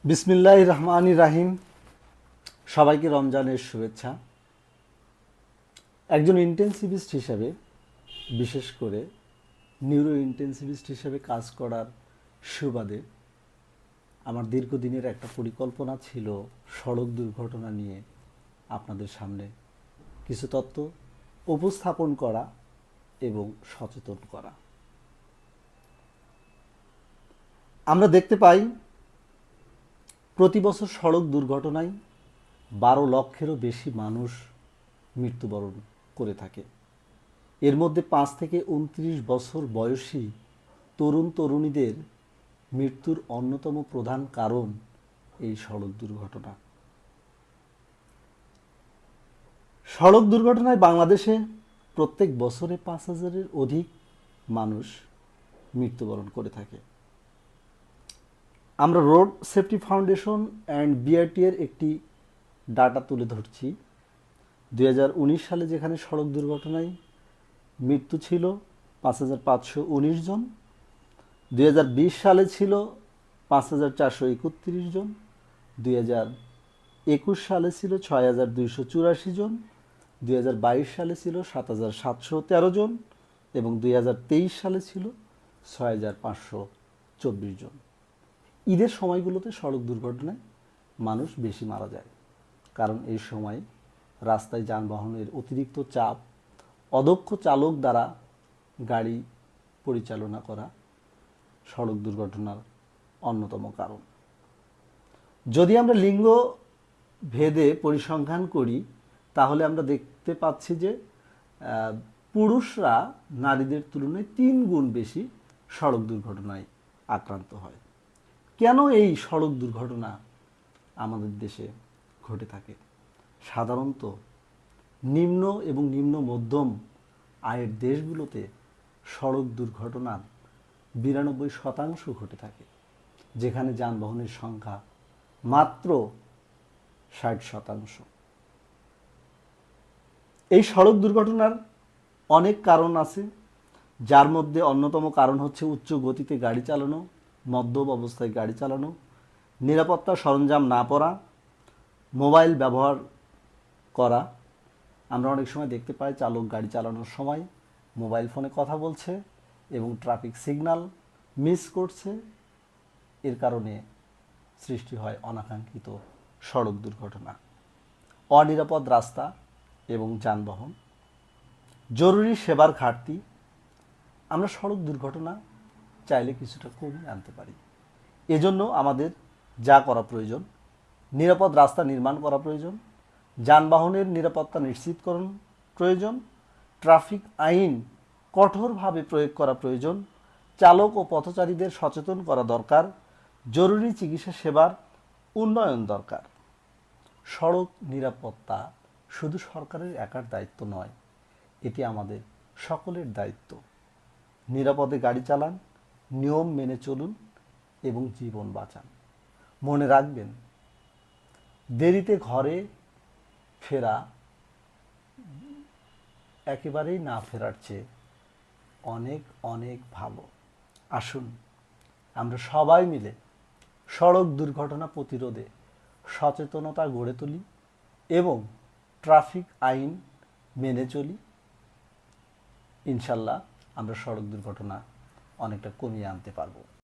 বিসমিল্লাহির রহমানির রাহিম। সবাইকে রমজানের শুভেচ্ছা। একজন ইন্টেনসিভিস্ট হিসেবে, বিশেষ করে নিউরো ইন্টেনসিভিস্ট হিসেবে কাজ করার সুবাদে আমার দীর্ঘদিনের একটা পরিকল্পনা ছিল সড়ক দুর্ঘটনা নিয়ে আপনাদের সামনে কিছু তথ্য উপস্থাপন করা এবং সচেতন করা। আমরা দেখতে পাই প্রতি বছর সড়ক দুর্ঘটনায় 12 লক্ষেরও বেশি মানুষ মৃত্যুবরণ করে থাকে। এর মধ্যে 5 থেকে 29 বছর বয়সী তরুণ তরুণীদের মৃত্যুর অন্যতম প্রধান কারণ এই সড়ক দুর্ঘটনা। সড়ক দুর্ঘটনায় বাংলাদেশে প্রত্যেক বছরে 5,000-এর অধিক মানুষ মৃত্যুবরণ করে থাকে। আমরা road safety foundation and BRT এর একটি ডাটা তুলে ধরছি। 2019 সালে যেখানে সড়ক দুর্ঘটনায় মৃত্যু ছিল 5,519 জন, 2020 সালে ছিল 5,431 জন, 2021 সালে ছিল 6,284 জন, 2022 সালে ছিল 7,713 জন এবং 2023 সালে ছিল 6,524 জন। ঈদের সময়গুলোতে সড়ক দুর্ঘটনায় মানুষ বেশি মারা যায়, কারণ এই সময় রাস্তায় যানবাহনের অতিরিক্ত চাপ, অদক্ষ চালক দ্বারা গাড়ি পরিচালনা করা সড়ক দুর্ঘটনার অন্যতম কারণ। যদি আমরা লিঙ্গ ভেদে পরিসংখ্যান করি তাহলে আমরা দেখতে পাচ্ছি যে পুরুষরা নারীদের তুলনায় 3 গুণ বেশি সড়ক দুর্ঘটনায় আক্রান্ত হয়। কেন এই সড়ক দুর্ঘটনা আমাদের দেশে ঘটে থাকে? সাধারণত নিম্ন এবং নিম্ন মধ্যম আয়ের দেশগুলোতে সড়ক দুর্ঘটনার 92% ঘটে থাকে, যেখানে যানবাহনের সংখ্যা মাত্র 60%। এই সড়ক দুর্ঘটনার অনেক কারণ আছে, যার মধ্যে অন্যতম কারণ হচ্ছে উচ্চ গতিতে গাড়ি চালানো, মদ্যপ অবস্থায় গাড়ি চালানো, নিরাপত্তা সরঞ্জাম না পরা, মোবাইল ব্যবহার করা। আমরা অনেক সময় দেখতে পাই চালক গাড়ি চালানোর সময় মোবাইল ফোনে কথা বলছে এবং ট্রাফিক সিগন্যাল মিস করছে। এর কারণে সৃষ্টি হয় অনাকাঙ্ক্ষিত সড়ক দুর্ঘটনা। অনিরাপদ রাস্তা এবং যানবাহন, জরুরি সেবার ঘাটতি। আমরা সড়ক দুর্ঘটনা চাইলে কিছুটা কমিয়ে আনতে পারি। এজন্য আমাদের যা করা প্রয়োজন, নিরাপদ রাস্তা নির্মাণ করা প্রয়োজন, যানবাহনের নিরাপত্তা নিশ্চিতকরণ প্রয়োজন, ট্রাফিক আইন কঠোরভাবে প্রয়োগ করা প্রয়োজন, চালক ও পথচারীদের সচেতন করা দরকার, জরুরি চিকিৎসা সেবার উন্নয়ন দরকার। সড়ক নিরাপত্তা শুধু সরকারের একার দায়িত্ব নয়, এটি আমাদের সকলের দায়িত্ব। নিরাপদে গাড়ি চালান, নিয়ম মেনে চলুন এবং জীবন বাঁচান। মনে রাখবেন, দেরিতে ঘরে ফেরা একেবারেই না ফেরার চেয়ে অনেক অনেক ভালো। আসুন আমরা সবাই মিলে সড়ক দুর্ঘটনা প্রতিরোধে সচেতনতা গড়ে তুলি এবং ট্রাফিক আইন মেনে চলি। ইনশাল্লাহ আমরা সড়ক দুর্ঘটনা অনেকটা কমিয়ে আনতে পারব।